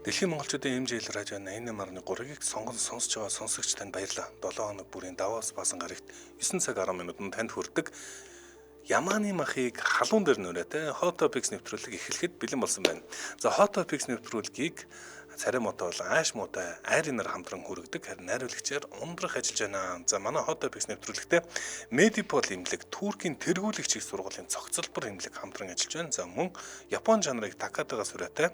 Дэлхийн монголчуудын хэмжээл радио 88.3-ыг сонсож байгаа сонсогч танд баярлалаа. 7 хоног бүрийн Давос баасан гарагт 9 цаг 10 минутанд танд хүрдэг Ямааны махыг халуун дээр нөрөөтэй Hot Topics нэвтрүүлэг эхлэхэд бэлэн болсон байна. За Hot Topics нэвтрүүлгийг царим одоо ааш муутай айрын нар хамтран хүргэдэг. Харин найруулагчаар ундрах ажиллаж байна. За манай Hot Topics нэвтрүүлэгтээ Medipol имлэг, Туркийн тэргүүлэгч их сургуулийн цогцлбор имлэг хамтран ажиллаж байна. За мөн Япон жанрыг Такатагаас хүрээтэй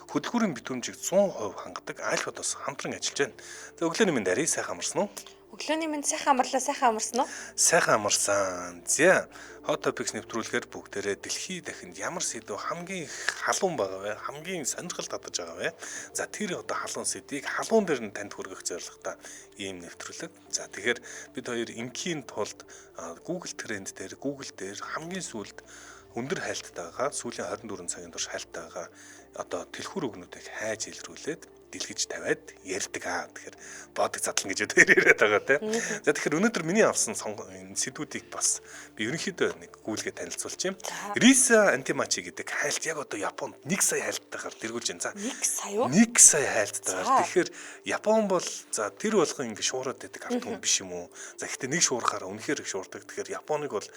хөдөлгүүрийн битүүмжийг 100% хангадаг Альфадос хамтран ажиллаж байна. За өглөөний минь дарий сайхан амарсан уу? Өглөөний минь сайхан амарсан уу? Сайхан амарсан. За Hot Topics нэвтрүүлгээр бүгдээрээ дэлхий дахинд ямар сэдв хамгийн халуун байгаа вэ? Хамгийн сонирхол татаж байгаа вэ? За тэр одоо халуун сэдвийг халуун дээр нь танд хүргэх зорилготой ийм нэвтрүүлэг. За тэгэхээр бид хоёр ингийн тулд Google Trend дээр хамгийн сүүлд өндөр хайлттайгаа сүүлийн 24 цагийн турш хайлттайгаа одоо дэлгүүр өгнүүдийг хайж илрүүлээд дэлгэж тавиад ярьдаг аа. Тэгэхээр бодог задлан гэж яриад байгаа тийм. За тэгэхээр өнөөдөр миний авсан сэдвүүдийг бас би ерөнхийдөө нэг гүйлгээ танилцуулчих юм. Риса антимачи гэдэг хайлт яг одоо Японд 1 сая хайлттайгаар тэргүүлж байна. За 1 сая юу? 1 сая хайлттайгаар. Тэгэхээр Япон бол за тэр болгон ингэ шуураад байдаг ард хүн биш юм уу? За гэхдээ нэг шуурахаараа үнэхээр их шуурдаг. Тэгэхээр Японыг бол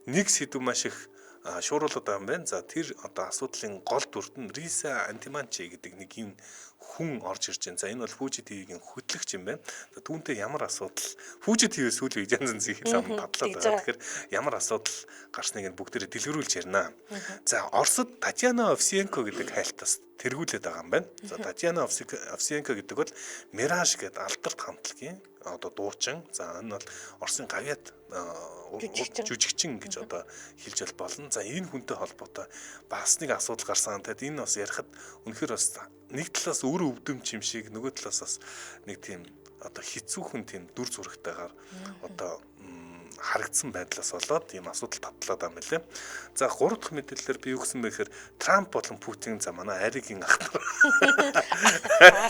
нэг сэдв маш их шууруулдаг юм байна. За тэр одоо асуудлын гол дүрд нь Риса антимачи гэдэг нэг юм хүн орж ирж байна. За энэ бол Fuji TV-ийн хөтлөгч юм байна. За түүнтэй ямар асуудал Fuji TV сүүлийн үед янз янзын хэл ам татлаад байгаа. Тэгэхээр ямар асуудал гарсныг нь бүгдээрээ дэлгэрүүлж ярина. За Оросд Татьяна Овсиенко гэдэг хайлтаас тэргүүлээд байгаа юм байна. За Татьяна Овсиенко гэдэг бол Mirage гэдэг алдарт хамтлагийн одоо дуучин. За энэ бол Оросын гавьяат жүжигчин гэж одоо хэлж болно. За энэ хүнтэй холбоотой бас нэг асуудал гарсан. Тэгэд энэ бас ярихад үнэхээр бас нэг талаас өөрөө өвдөмч юм шиг, нөгөө талаас бас нэг тийм одоо хэцүүхэн тийм дүр зурагтайгаар одоо харагдсан байдлаас болоод ийм асуудал татлаад байгаа юм лээ. За 3 дахь мэдээлэлээр би юу гэсэн бэ гэхээр Трамп болон Путин за манай Аригийн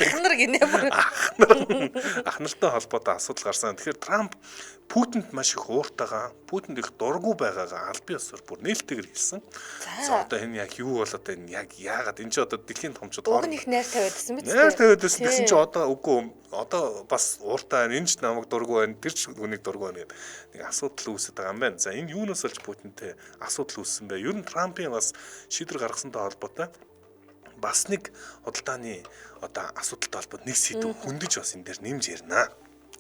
Ахнар гинэ бүр. Ахнартай холбоотой асуудал гарсан. Тэгэхээр Трамп Путинд маш их ууртайгаа, Путинд их дургу байгаагаа аль бие усаар бүр нээлттэйгээр хэлсэн. За одоо энэ яг юу болоод энэ яг яагаад энэ ч одоо дэлхийн томчууд уг нь их найр тавиадсан биз дээ. Найр тавиадсан гэсэн чи одоо үгүй одоо бас ууртай энэ ч намайг дургу байна, тэр ч үнийг дургу байна гэдэг нэг асуудал үүсэж байгаа юм байна. За энэ юунаас олж Путинтэй асуудал үүссэн бэ? Ер нь Трампын бас шийдвэр гаргасантай холбоотой бас нэг худалдааны одоо асуудалтай холбоотой нэг сэдв хөндөж бас энэ дээр нэмж ярина.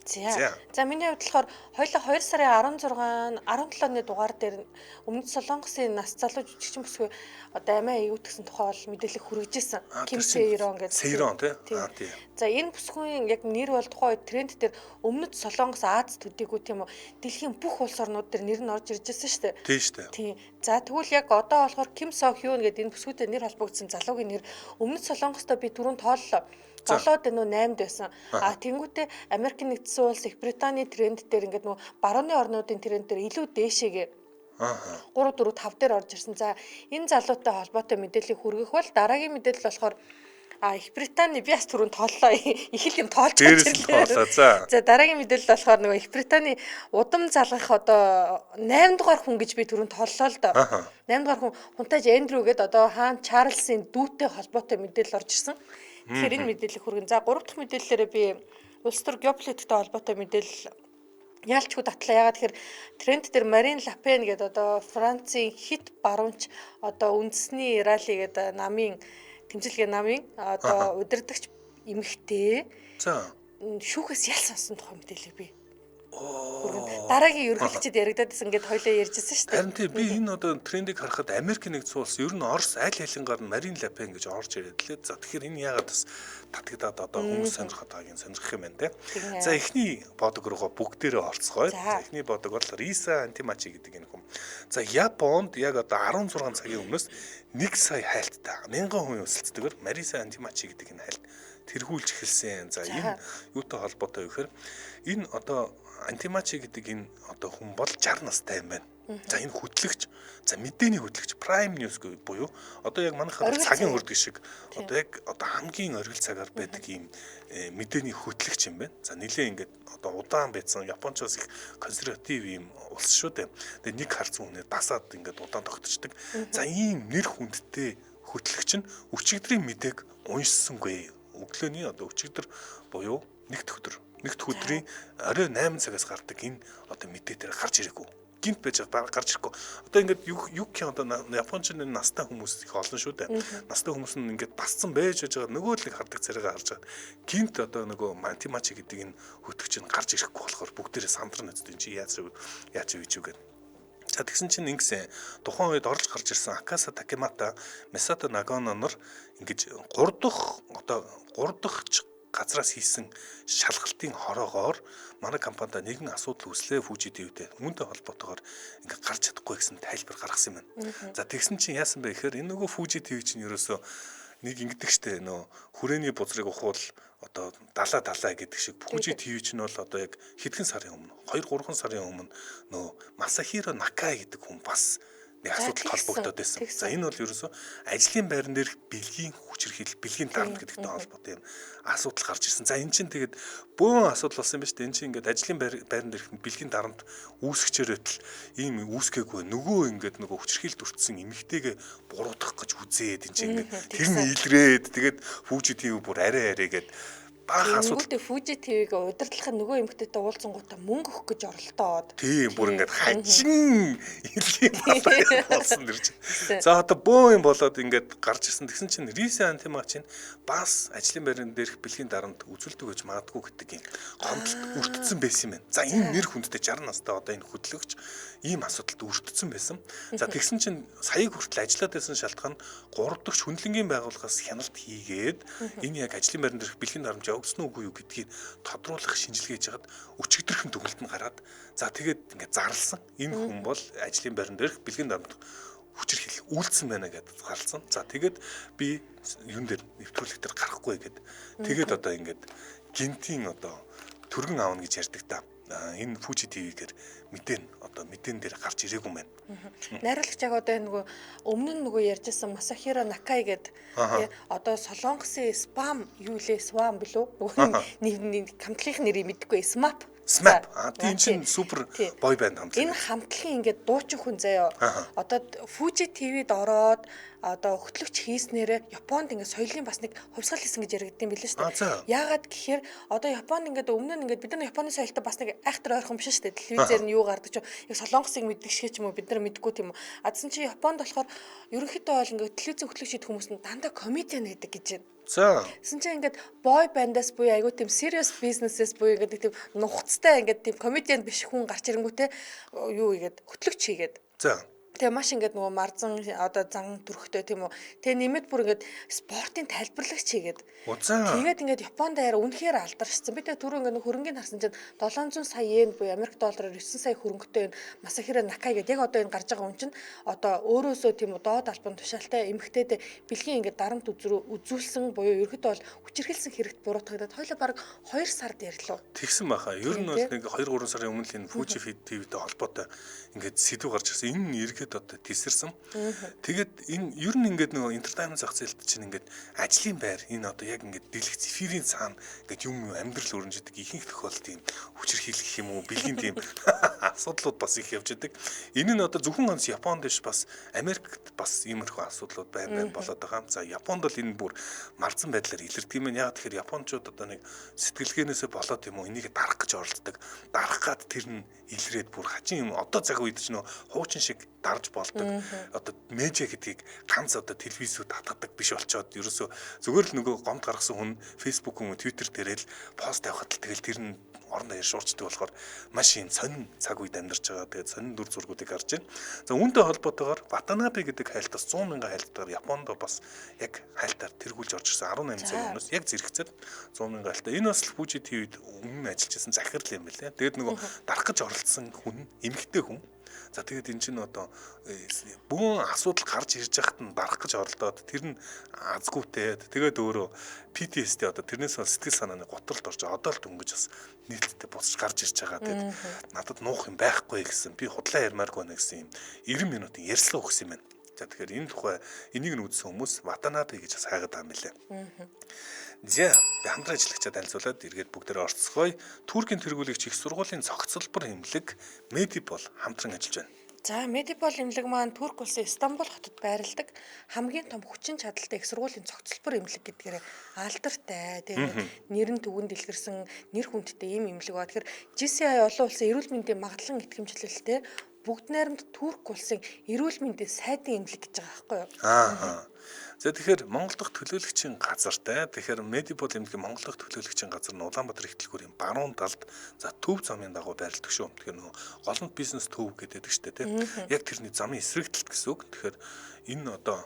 За миний хувьд болохоор хоёулаа 2 сарын 16, 17-ны дугаар дээр Өмнөд Солонгосын нас залуу жүжигчин бүсгүй одоо амиа эвгүйтгсэн тухай бол мэдээлэл хүргэжсэн. Ким Сейрон гэдэг. Сейрон тий. За энэ бүсгүйн яг нэр бол тухайн үед тренд дээр Өмнөд Солонгос Аз төдийгүй тийм үү дэлхийн бүх улс орнууд дээр нэр нь орж иржсэн шүү дээ. Тий шүү дээ. Тий. За тэгвэл яг одоо болохоор Ким Со Хьюн гэдэг энэ бүсгүйтэй нэр холбогдсон залуугийн нэр Өмнөд Солонгостой би түрүүн тооллоо. Болоод энэ 8-д байсан. Тэнгүүтээ Америк нэгдсэн улс, Их Британий тренд дээр ингээд нөгөө барууны орнуудын тренд дээр илүү дээшээгээ 3 4 5 дээр орж ирсэн. За энэ залуутай холбоотой мэдээллийг хүргэх бол дараагийн мэдээлэл болохоор Их Британий би бас түрүүн тооллоо. Их л юм тоолж байгаа. За дараагийн мэдээлэл болохоор нөгөө Их Британий удам залгах одоо 8 дугаар хүн гэж би түрүүн тооллоо л доо. 8 дугаар хунтайж Эндрю гэдэг одоо хаан Чарльзын дүүтэй холбоотой мэдээлэл орж ирсэн. Тэгэхээр энэ мэдээлэл хүргэн. За 3 дахь мэдээллээрээ би улс төр геополитиктэй холбоотой мэдээлэл яалчгүй татлаа. Ягаад тэгэхээр тренд дээр Марин Лапен гэдэг одоо Францын хит баруунч одоо үндэсний ралли гэдэг намын тэмцэлгээ намын одоо удирдагч эмэгтэй. За шүүхээс ял сонсон тухай мэдээлэл би. Дараагийн ерөнхийлөгчд яригадаад байсан гэдээ хоёлоо ярьжсэн шүү дээ. Харин тий би энэ одоо трендийг харахад Америк нэгдсэн улс ер нь Орос аль хэлингаар нь Марин Лапен гэж орж ирээд лээ. За тэгэхээр энэ яагаад бас татагдаад одоо хүмүүс сонирхоод байгааг сонирхох юм байна те. За эхний бодог руугаа бүгдээрээ орцгоё. За эхний бодог бол Риса антимачи гэдэг энэ хүн. За Японд яг одоо 16 цагийн өмнөөс 1 сая хайлттай 1000 хүн өсөлцдөгөр Мариса антимачи гэдэг энэ хайлт тэргүүлж эхэлсэн. За энэ юутай холбоотой вэ гэхээр энэ одоо антимачи гэдэг энэ одоо хүн бол 60 настай юм байна. За энэ хөтлөгч, за мэдээний хөтлөгч Prime News буюу одоо яг манайхаар цагийн хурд шиг одоо яг одоо хамгийн оргил цагаар байдаг ийм мэдээний хөтлөгч юм байна. За нэлээ ингээд одоо удаан байсан Япончоос их консерватив ийм улс шүү дээ. Тэгээ нэг харцсан хүнээ дасаад ингээд удаан тогтчихдаг. За ийм нэр хүндтэй хөтлөгч нь өчигдрийн мэдээг уншсангүй өглөөний одоо өчигдөр буюу нэгд өдрийн орой 8 цагаас гардаг энэ одоо мэдээ дээр гарч ирээгүй. Гинт байж байгаа гарч ирэхгүй. Одоо ингээд юкийн одоо Япончны настай хүмүүс их олон шүү дээ. Настай хүмүүс нь ингээд басцсан байж байгаа нөгөө л хардаг царайгаа харж байгаа. Гинт одоо нөгөө математик гэдэг энэ хөтгч нь гарч ирэхгүй болохоор бүгдээрээ сандран үздэг чи яаж ийж үгээд. За тэгсэн чинь ингэсэн тухайн үед орж гарч ирсэн Акаса Такемата, Месато Нагоно нар ингэж 3 дахь газраас хийсэн шалгалтын хороогоор манай компанид нэгэн асуудал үүслээ Fuji TV-тэй. Үүнтэй холбоотойгоор ингээ гарч чадахгүй гэсэн тайлбар гаргасан юм байна. За тэгсэн чинь яасан бэ гэхээр энэ нөгөө Fuji TV чинь ерөөсөө нэг ингэдэг штэ нөө хүрээний бузрыг ухвал одоо далаа гэдэг шиг Fuji TV чинь бол одоо яг хэдхэн сарын өмнө 2-3 сарын өмнө нөө Масахиро Накай гэдэг хүн бас нэг асуудал холбогдоод байсан. За энэ бол ерөөсөө ажлын байран дээрх бэлгийн хүчирхийлэл, бэлгийн дарамт гэдэгтэй холбоотой юм асуудал гарч ирсэн. За энэ чинь тэгээд бөөн асуудал болсон юм ба шүү дээ. Энэ чинь ингээд ажлын байран дээрх бэлгийн дарамт үүсгчээрэл ийм үүсгээгүй нөгөө ингээд нөгөө хүчирхийлэлд өртсөн эмэгтэйгээ буруутгах гэж үзээд энэ чинь ингээд тэр нь илрээд тэгээд Fuji TV бүр арай гээд баахан асуудал. Нөгөөдөө Fuji TV-г удирдлахын нөгөө эмэгтэйтэй уулзсангуудаа мөнгө өгөх гэж оролдоод. Тийм бүр ингээд хажин илийн болсон дэр чинь. За одоо бөө юм болоод ингээд гарч ирсэн. Тэгсэн чинь Рисэн антима чинь бас ажлын байран дээрх бэлгийн дарамт үзүүлдэг гэж магадгүй гэдэг юм гомдолд өртсөн байсан юм байна. За энэ нэр хүндтэй 60 настай одоо энэ хөтлөгч ийм асуудалд өртсөн байсан. За тэгсэн чинь саяг хүртэл ажиллаад байсан шалтгаан 3 дахь шүнлэнгийн байгууллагаас хяналт хийгээд энэ яг ажлын байран дээрх бэлгийн дарамт явагдсан уугүй юу гэдгийг тодруулах шинжилгээ хийж хагаад өчигдөрхөн төгөлд нь гараад за тэгээд ингээд зарлсан. Энэ хүн бол ажлын байран дээрх бэлгийн дарамт хүчирхийлэл үйлдсэн байна гэдээ гарсан. За тэгээд би юун дээр нэвтрүүлэг дээр гарахгүй гэд. Тэгээд одоо ингээд гинтийн одоо төргөн аавна гэж ярьдаг та. Энэ Fuji TV-гээр мэдэн дээр гарч ирээгүй мэн. Найруулагч яг одоо нөгөө өмнө нь нөгөө ярьжсэн Масахиро Накай гэдэг одоо Солонгосын спам юу лээ свам билүү? Нөгөө хамтлагийн нэрийг мэдэхгүй SMAP. Тийм чинь супер бой банд хамтлаг. Энэ хамтлагийн ингээд дуучин хүн заяа. Одоо Fuji TV-д ороод одоо хөтлөгч хийснээрээ Японд ингээд соёлын бас нэг хувьсгал хийсэн гэж яригдсан юм билээ шүү дээ. Яагаад гэхээр одоо Японд ингээд өмнө нь ингээд бид нар Японы соёлтой бас нэг айхтар ойрхон биш шүү дээ. Телевизээр нь юу гардаг ч яг Солонгосыг мэддэг шиг ч юм уу бид нар мэдгүй тийм үү. Адсан чи Японд болохоор ерөнхийдөө бол ингээд телевизэн хөтлөгч хийх хүмүүс нь дандаа комедиан гэдэг гэж байна. За. Тэгсэн чинь ингээд boy band-аас буюу айгуу тийм serious business-ээс буюу ингээд тийм нухацтай ингээд тийм comedian биш хүн гарч ирэнгүүтээ юу игээд хөтлөгч хийгээд. За. Тэгээ маш ингээд нөгөө марзан одоо зан төрхтэй тийм үү. Тэгээ нэмээд бүр ингээд спортын тайлбарлагч хийгээд. Тэгээд ингээд Японд даяар үнэхээр алдаршсан. Би тэгээ түрүү ингээд хөрөнгөний харсан чинь 700 сая йен буюу Америк доллараар 9 сая хөрөнгөтэй Масахиро Накай гэдэг яг одоо энэ гарч байгаа хүн чинь одоо өөрөөсөө тийм үү доод албан тушаалтай эмэгтэйд бэлгийн ингээд дарамт үзүүлсэн буюу ерөөдөө бол хүчирхэлсэн хэрэгт буруутгагдаад хоёлаа бараг 2 сард ярьлаа. Тэгсэн баха. Ер нь бол нэг 2-3 сарын өмнө л энэ Fuji TV-тэй холбоотой ингээд сэдв гарч ирсэн. Энэ эргээд одоо тесэрсэн. Тэгээд энэ ер нь ингээд нөгөө entertainment зах зээлд чинь ингээд ажлын байр энэ одоо яг ингээд дэлгэц эфирийн цаана ингээд юм амьдрал өрнжидэг ихэнх тохиолдолд тийм хүчирхийлэх гэх юм уу бэлгийн тийм асуудлууд бас их явж идэг. Энэ нь одоо зөвхөн онц Японд биш бас Америкт бас иймэрхүү асуудлууд байна болоод байгаа. За Японд бол энэ бүр марзан байдлаар илэрдэг юм байна. Яг тэгэхээр Япончууд одоо нэг сэтгэлгээнээсээ болоод юм уу энийг дарах гэж оролддог. Дарах гад тэр нь илрээд бүр хажин юм одоо цаг үед ч нөө хуучин шиг дарж болдог. Одоо медиа гэдгийг ганц одоо телевизүүд татгадаг биш болчоод ерөөсөө зүгээр л нөгөө гомд гаргасан хүн Facebook юм уу Twitter дээрээ л пост тавихад л тэгэл тэр нь орон даяар шуурчдаг болохоор маш юм сонин цаг үед амьдарч байгаа. Тэгээд сонин дүр зургуудыг харж байна. За үүнтэй холбоотойгоор Ватанаbe гэдэг хайлтаас 100 мянган хайлтаар Японд бас яг хайлтаар тэргүүлж орж ирсэн 18 цагийн өмнөөс яг зэрэгцээд 100 мянган хайлтаа. Энэ бас Fuji TV-д өмнө ажиллаж байсан захирал юм байна лээ. Тэгээд нөгөө дарах гэж оролцсон хүн эмэгтэй хүн. За тэгээд эн чинь одоо бүүн асуудал гарч ирж байхад нь дарах гэж оролдоод тэр нь азгүйтэй. Тэгээд өөрөө PTSD одоо тэрнээс бол сэтгэл санааны готролд орж одоо л дөнгөж бас нийтлэлтэй босч гарч ирж байгаа. Тэгээд надад нуух юм байхгүй гэсэн. Би худлаа ярмааргүй байна гэсэн юм 90 минутын ярьслаа өгсөн юм байна. За тэгэхээр энэ тухай энийг нь үзсэн хүмүүс Ватанаbe гэж бас хайгаад байгаа юм билээ. За хамтран ажиллагчаа танилцуулаад эргээд бүгдээрээ орцгоё. Туркийн тэргүүлэгч их сургуулийн цогцлбор эмнэлэг Медипол хамтран ажиллаж байна. За, Медипол эмнэлэг маань Турк улсын Стамбул хотод байрладаг хамгийн том хүчин чадалтай их сургуулийн цогцлбор эмнэлэг гэдгээр алдартай. Тэгээд нэр нь төвөнд дэлгэрсэн нэр хүндтэй ийм эмнэлэг ба. Тэгэхээр GCI олон улсын эрүүл мэндийн магадлан итгэмжлэлтэй бүгд найрамд Турк улсын эрүүл мэндийн сайдын эмнэлэг гэж байгаа байхгүй юу? За тэгэхээр Монгол дахь төлөөлөгчийн газартай. Тэгэхээр Медипол эмнэлгийн Монгол дахь төлөөлөгчийн газар нь Улаанбаатар ихтлгүүрийн баруун талд за төв замын дагуу байрладаг шүү. Тэгэхээр нөгөө голомт бизнес төв гэдэг штэ тий. Яг тэрний замын эсрэг талд гэсэн үг. Тэгэхээр энэ одоо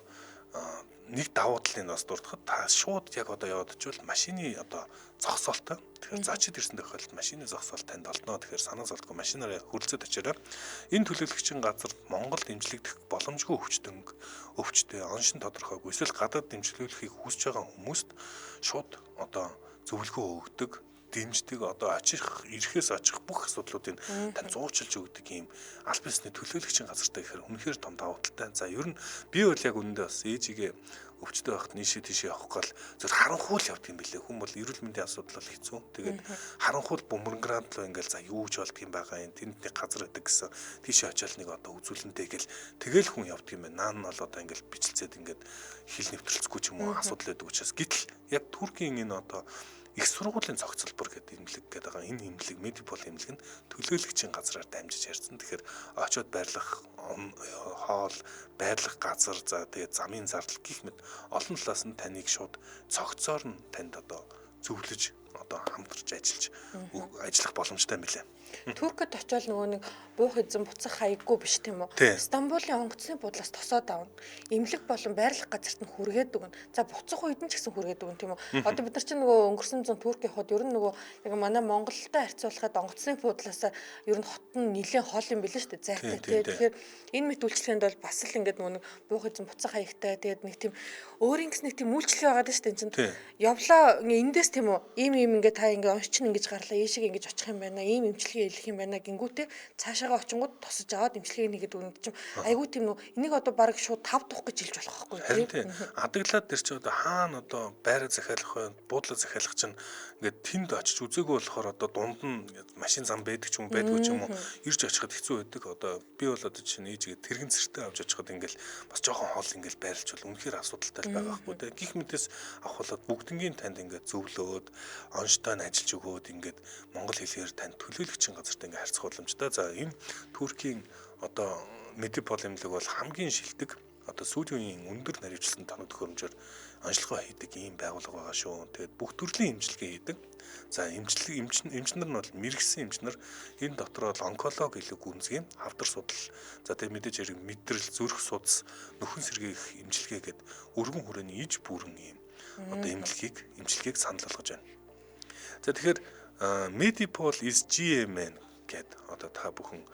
нэг давуу талын бас дурдахад та шууд яг одоо яваад очивол машины одоо зогсоолтой. Тэгэхээр зочид ирсэн тохиолдолд машины зогсоол танд олно. Тэгэхээр санаа зовдгүй машинаараа хөрөлцөд очиорой. Энэ төлөөлөгчийн газар Монголд дэмжлэгдэх боломжгүй өвчтөй оншин тодорхойгүй эсвэл гадаад дэмжлүүлэхийг хүсэж байгаа хүмүүст шууд одоо зөвлөгөө өгдөг, дэмждэг, одоо ирэхээс очих бүх асуудлуудыг тань зуучилж өгдөг ийм аль бисны төлөөлөгчийн газартай гэхээр үнэхээр том давуу талтай. За ер нь би бол яг үнэндээ бас ээжигээ өвчтөй байхад нийшээ тийшээ явах гал зөв харанхуул явдаг юм билээ. Хүн бол эрүүл мэндийн асуудал бол хэцүү. Тэгээд харанхуул бөмбөрграад л ингээл за юу ч болдго юм байгаа юм. Тэнд нэг газар байдаг гэсэн тийшээ очиад нэг одоо үзүүлэнтэй гэл тэгэл хүн явдаг юм байна. Наан нь бол одоо ингээл бичлцээд ингээд хил нэвтрэлцгүй ч юм уу асуудал байдаг учраас гэтэл яг Туркийн энэ одоо их сургуулийн цогцлбор гэдэг эмнэлэг гэдэг байгаа. Энэ эмнэлэг Медипол эмнэлэг нь төлөөлөгчийн газраар дамжиж ярьсан. Тэгэхээр очиод байрлах хоол, байрлах газар, за тэгээд замын зардал гэх мэт олон талаас нь таныг шууд цогцоор нь танд одоо зөвлөж одоо хамтарч ажиллах боломжтой юм билээ. Туркид очиод нөгөө нэг буух эзэн буцах хаяггүй биш тийм үү? Стамбулын онгоцны буудлаас тосоод авна. Эмнэлэг болон байрлах газарт нь хүргээд өгнө. За буцах үед нь ч гэсэн хүргээд өгнө тийм үү? Одоо бид нар чинь нөгөө өнгөрсөн зам Туркийн хот ер нь нөгөө яг манай Монголтой харьцуулахад онгоцны буудлаас ер нь хот нь нэлээд хол юм билээ шүү дээ. Зайтай тийм. Тэгэхээр энэ мэт үйлчлэгэнд бол бас л ингээд нөгөө нэг буух эзэн буцах хаягтай тэгээд нэг тийм өөрийн гэс нэг тийм үйлчлэг байгаа даа шүү дээ. Энд чинь явлаа эндээс тийм үү? Ийм ингээд та ингээд онч чинь ингэж гарлаа, ийшээ ингэж очих юм байна. Ийм эмчилгээ хэлэх юм байна гингүүтээ цаашаага очингууд тосож аваад эмчилгээг нэгэд өгнө чинь айгүй тийм нөө энийг одоо баг шууд 5 дух гэж хэлж болох байхгүй тийм адаглаад тэр чинь одоо хаана одоо байраа захиалах вэ буудлаа захиалах чинь ингээд тэнд очиж үзээгүй болохоор одоо дунд нь машин зам байдаг ч юм байдгүй ч юм уу ирж очиход хэцүү байдаг одоо би бол одоо чинь ээжигээ тэрэгэн цэртээ авч очиход ингээл бас жоохон хол ингээл байрлж бол үнэхээр асуудалтай л байгаа байхгүй тийм гих мэдээс авах болоод бүгднгийн танд ингээд зөвлөөд онцтой нь ажиллаж өгөөд ингээд монгол хэлээр танд төлөөлөгчийн газарт ингээд харьцах боломжтой. За энэ Туркийн одоо Медипол эмнэлэг бол хамгийн шилдэг одоо сүүлийн үеийн өндөр наривчлсан тоног төхөөрөмжөөр онцлогоо хийдэг ийм байгууллага байгаа шүү. Тэгээд бүх төрлийн эмчилгээ хийдэг. За эмчнэр нь бол мэрэгсэн эмчнэр энэ дотор бол онколог илүү гүнзгий хавдар судал за тэгээд мэдээж хэрэг мэдрэл зүрх судас нөхөн сэргээх эмчилгээ гээд өргөн хүрээний иж бүрэн ийм одоо эмчилгээг санал болгож байна. За тэгэхээр Medipol is GMN гэд одоо та бүхэн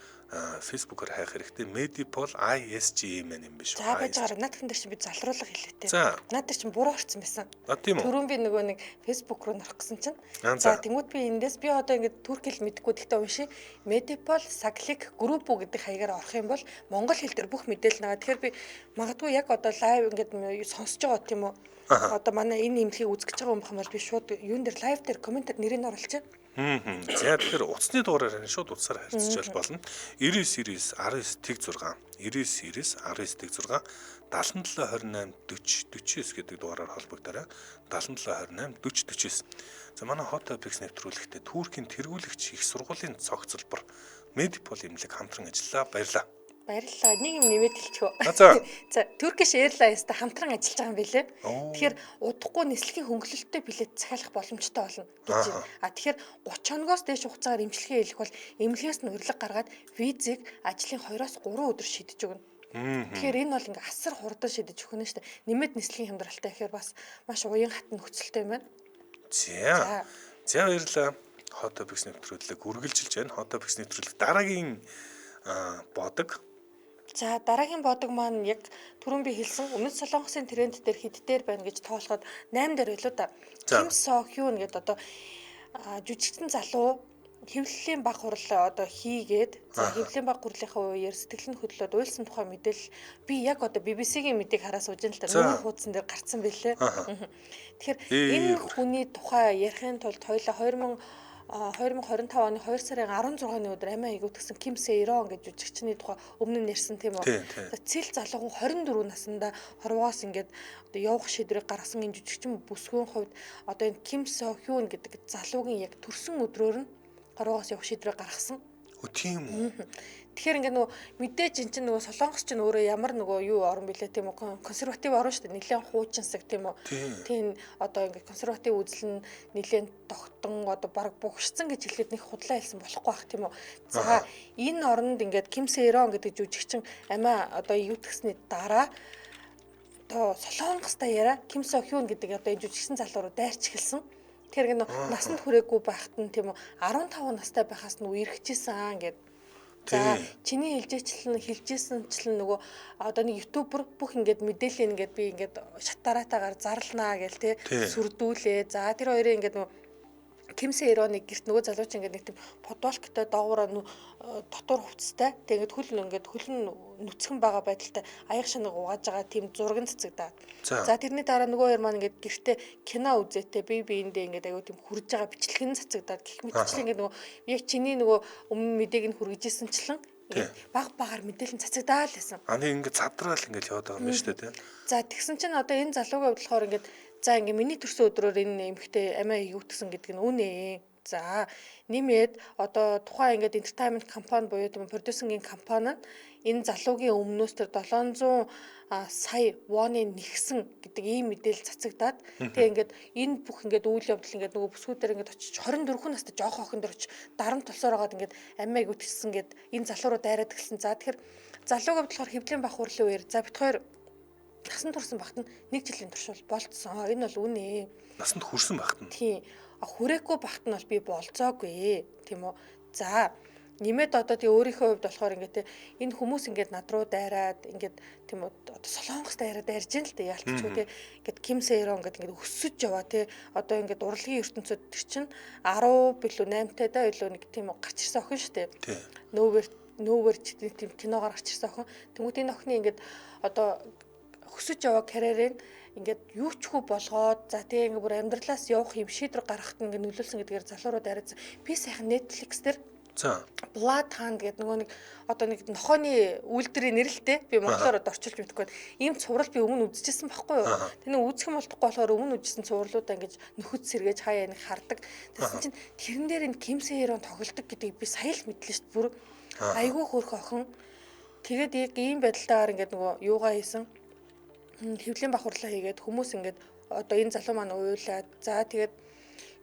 Facebook-оор хайх хэрэгтэй. Medipol ISGMN юм биш үү? За байж байгаа. Наадхан дээр чинь би залруулга хэлээ те. За. Наад дээр чинь буруу орсон байсан. Тийм үү? Түрүүн би нөгөө нэг Facebook руу нарах гэсэн чинь. За тэнгууд би эндээс би одоо ингээд турк хэл мэдэхгүй гэхдээ унши. Medipol Sağlık Grubu гэдэг хаягаар орох юм бол монгол хэл дээр бүх мэдээлэл байгаа. Тэгэхээр би магадгүй яг одоо лайв ингээд сонсож байгаа тийм үү? Одоо манай энэ имлэгийг үзэж байгаа юм бахмаар би шууд юун дээр лайв дээр комментод нэрийг оруулчих. За тэгэхээр утасны дугаараар шууд утсаар харьцаж болно. 99 19 тэг 6 99 19 19 77 28 40 49 гэдэг дугаараар холбогдорой. 77 28 40 49. За манай Hot Topics нэвтрүүлэгтээ Туркийн тэргүүлэгч их сургуулийн цогцлбор Medipol эмнэлэг хамтран ажиллаа. Баярлалаа. Баярлалаа. Нэг юм нэмээд хэлчихв. За, Turkish Airlines-тай хамтран ажиллаж байгаа юм билээ. Тэгэхээр удахгүй нислэгийн хөнгөлөлттэй билет захиалах боломжтой болно гэж байна. Тэгэхээр 30 хоногоос дээш хугацаагаар эмчилгээ хийх бол эмнэлгээс нь урилга гаргаад визийг ажлын 2-3 өдөр шийдэж өгнө. Тэгэхээр энэ бол ингээ асар хурдан шийдэж өгнө шүү дээ. Нэмээд нислэгийн хямдралтай гэхээр бас маш уян хатан нөхцөлтэй юм байна. За баярлалаа. Hot Topics нэвтрүүлэг үргэлжилж байна. Hot Topics нэвтрүүлэг дараагийн бодог. За дараагийн бодог маань яг түрүүн би хэлсэн өмнөд Солонгосын тренд дээр хэд дээр байна гэж тоолоход 8 дээр байлуу да. Ким Со Хюн гэдэг одоо жүжигчдэн залуу хэвлэлийн баг хурлаа одоо хийгээд за хэвлэлийн баг хурлынхаа үеэр сэтгэл нь хөдлөөд уйлсан тухай мэдээлэл би яг одоо BBC-гийн мэдээг хараа сууж ин л та нүүр хуудсан дээр гарцсан байлээ. Тэгэхээр энэ хүний тухай ярихын тулд хоёлаа 2025 оны 2 сарын 16-ны өдөр Амиа игүүтгсэн Ким Се-ирон гэж жүжигчний тухай өмнө нь ярьсан тийм үү. Цэл залуухан 24 наснда хорвоогоос ингээд одоо явах шийдвэрийг гаргасан энэ жүжигчин бүсгүйн хувьд одоо энэ Ким Сохюн гэдэг залуугийн яг төрсөн өдрөөр нь хорвоогоос явах шийдвэрийг гаргасан. Тийм үү. Тэгэхээр ингээд нөгөө мэдээж эн чинь нөгөө Солонгос чинь өөрөө ямар нөгөө юу орн билээ тийм үү, консерватив орн шүү дээ, нэлээд хуучинсаг тийм үү. Тийм одоо ингээд консерватив үзэл нь нэлээд тогтон одоо баг бугшцсан гэж хэлэхэд нэг худлаа хэлсэн болохгүй бах тийм үү. За энэ орнд ингээд Ким Се-ирон гэдэг жүжигчин Амиа одоо юутгсны дараа одоо Солонгос даяараа Ким Сохюн гэдэг одоо энэ жүжигчин залуу руу дайрч эхэлсэн. Тэгэхээр ингээд насанд хүрээгүй байхад нь тийм үү 15 настай байхаас нь эргэжсэн гэдэг. За чиний хэлжсэнчлэн нөгөө одоо нэг ютубер бүх ингээд мэдээлэл ингээд би ингээд шатараатаагаар зарлнаа гэл те сүрдүүлээ. За тэр хоёрын ингээд нөгөө Ким Се-ироны гэрт нөгөө залууч ингээд нэг тийм подвалктай доогуур дотор хувцастай. Тэгээд хөл нь нүцгэн байгаа байдалтай аяг шанаг угааж байгаа тийм зураг цацагдаад. За тэрний дараа нөгөө хоёр маань ингээд гэртээ кино үзээтэй биендээ ингээд аягүй тийм хүрж байгаа бичлэг нь цацагдаад гэх мэтчлэн ингээд нөгөө яг чиний нөгөө өмнө мэдээг нь хүргэжсэнчлэн баг багаар мэдээлэл цацагдаад л байсан. Аны ингээд задраал ингээд яваад байгаа юм шүү дээ. За тэгсэн чинь одоо энэ залуугийн хувьд болохоор ингээд за ингээ миний төрсөн өдрөөр энэ эмэгтэй Амиа игүүтгсэн гэдэг нь үнэ. За нэмээд одоо тухайн ингээд entertainment компани буюу тийм продюсингийн компани нь энэ залуугийн өмнөөс тэр 700 сая воны нэгсэн гэдэг ийм мэдээлэл цацагдаад тэгээ ингээд энэ бүх ингээд үйл явдал ингээд нөгөө бүсгүүдээр ингээд очиж 24 настай жоох охин дөрч дарамт толсоор агаад ингээд Амиа игүүтгсэн гэд энэ залуу руу дайраад гэлсэн. За тэгэхээр залуугийн хувьд болохоор хэвлэлийн бах хурлын үеэр за бит хоёр насанд хүрсэн багт нь 1 жилийн туршил болцсон. Энэ бол үнэ. Насанд хүрсэн багт нь. Тийм. Хүрээгүй багт нь бол би болцоогүй. Тийм үү. За нэмээд одоо тий өөрийнхөө хувьд болохоор ингээд энэ хүмүүс ингээд над руу дайраад ингээд тийм үү одоо Солонгос дайраад дайрж ин л дээ яалтчгүй тий ингээд Ким Се-ирон ингээд өсөж яваа тий одоо ингээд урлагийн ертөнцид тэр чинь 10 билүү 8 тайдаа илүү нэг тийм үү гарч ирсэн охин шүү дээ. Тий. Нүүвэр тийм кино гарч ирсэн охин. Тэнгүүд энэ охины ингээд одоо өсөж яваа карьерээ ингээд юу ч хүү болгоод за тийм ингээд бүр амьдралаас явах юм шийдвэр гаргахад ингээд нөлөөлсөн гэдгээр залуурууд яриадсан. Би сайхан Netflix дээр Blood Hand гэдэг нөгөө нэг одоо нэг нохооны үйлдвэрийн нэрэлтэй би монголоор орчуулж мэдгүй. Ийм цуврал би өмнө үзчихсэн байхгүй юу? Тэнийг үзэх юм болтохгүй болохоор өмнө үзсэн цувралуудаа ингээд нөхөд сэргээж хаяа нэг хардаг. Тэгсэн чинь тэрэн дээр энэ Ким Се-ирон тоглодог гэдгийг би сая л мэдлээ шүү дээ. Бүр айгүй хөөрхөн охин. Тэгээд яг ийм байдалтайгаар ингээд нөгөө юугаа хийсэн хэвлэлийн бахурлаа хийгээд хүмүүс ингээд одоо энэ залуу маань уйлаад за тэгээд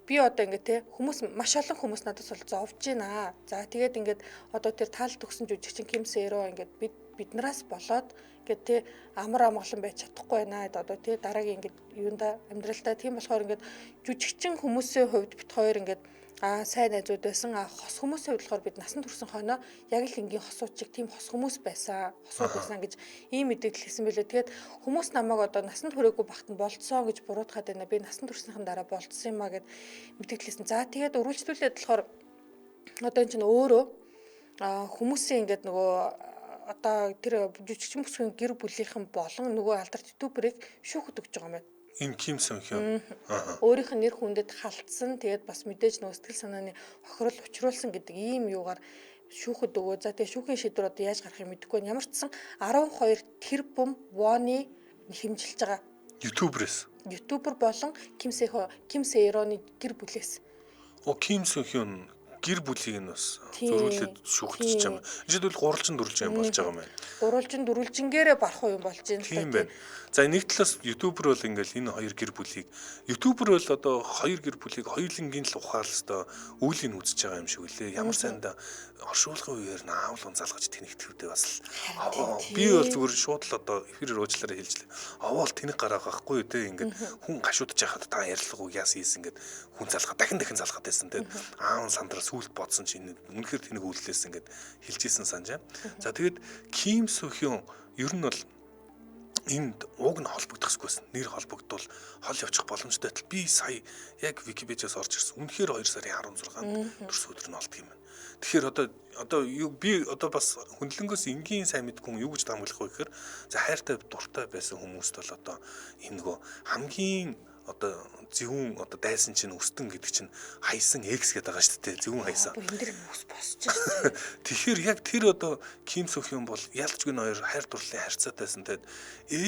би одоо ингээд те хүмүүс маш олон хүмүүс надаас бол зовж байна. За тэгээд ингээд одоо тэр таалт өгсөн жүжигчин Ким Се-ирон ингээд биднээс болоод ингээд те амар амгалан байж чадахгүй байна. Одоо те дараагийн ингээд юунда амьдралдаа тийм болохоор ингээд жүжигчин хүмүүсийн хувьд бит хоёр ингээд сайн найзууд байсан. Хос хүмүүсийн хувьд болохоор бид насанд хүрсэн хойноо яг л ингийн хосуучиг тийм хос хүмүүс байсан. Хосууд байсан гэж ийм мэдээлэл хэлсэн байлээ. Тэгээд хүмүүс намайг одоо насанд хүрээгүй багт нь болцсон гэж буруутгаад байна. Би насанд хүрснийхэн дараа болцсон юм а гэд мэдээлэл хэлсэн. За тэгээд өргөлжлүүлээд болохоор одоо энэ чинь өөрөө хүмүүсийн ингээд нөгөө одоо тэр жүжигчин бүсгийн гэр бүлийнхэн болон нөгөө алдарт ютуберыг шүүхэд өгч байгаа юм байна. Энэ Ким Се-ирон өөрийнх нь нэр хүндэд халтсан тэгээд бас мэдээж нөө сэтгэл санааны хохирол учруулсан гэдэг ийм юугаар шүүхэд өгөө. За тэгээд шүүхийн шийдвэр одоо яаж гарахыг мэдэхгүй. Ямар ч сан 12 тэрбум воны хэмжилж байгаа. Ютубер болон Ким Се-ироны гэр бүлээс. Ким Се-ирон гэр бүлийг нь бас зөрүүлээд шүүхтэж байгаа юм. Жишээлбэл гурвалжин дөрвөлжин болж байгаа юм байна. Гурвалжин дөрвөлжингээрээ барах юм болж байна. Тийм байна. За нэг талаас ютубер бол ингээл энэ хоёр гэр бүлийг ютубер бол одоо хоёр гэр бүлийг хоёулангийн л ухаал өстой үүлийг үзэж байгаа юм шиг үлээ. Ямар сайндаа оршуулгын үеэр наавлон залгаж тэнэгдэхүүдээ бас би бол зүгээр шууд л одоо эфирээр уучлаарай хэлжлээ. Аваал тэнэг гараа гахгүй үү те ингээд хүн гашуудж яхад та ярилцлага уяас ийсэн ингээд хүн залгаа дахин залгаад байсан те аав сандраа сүулт бодсон чинь үнэхээр тэнэг үүллээс ингээд хэлжсэн санаж. За тэгээд Ким Се-ирон ер нь бол энд уг нь холбогдохгүйсэн. Нэр холбогдвол хол явчих боломжтой. Би сая яг Википедиас орж ирсэн. Үнэхээр 2 сарын 16-нд төрс өдөр нь болдго юм байна. Тэгэхээр одоо би одоо бас хөндлөнгөөс энгийн сайн мэдгүй юу гэж таамаглах вэ гэхээр за хайртай дуртай байсан хүмүүст бол одоо энэ нөгөө хамгийн одоо зөвүүн одоо дайсан чинь өстөн гэдэг чинь хайсан X гэдэг байгаа шүү дээ. Зөвүүн хайсан. Бүр энэ дэр ус босч шүү. Тэгэхээр яг тэр одоо Ким Сох Хён бол ялчгүй хоёр хайр дурлалын харьцаатайсан. Тэгэд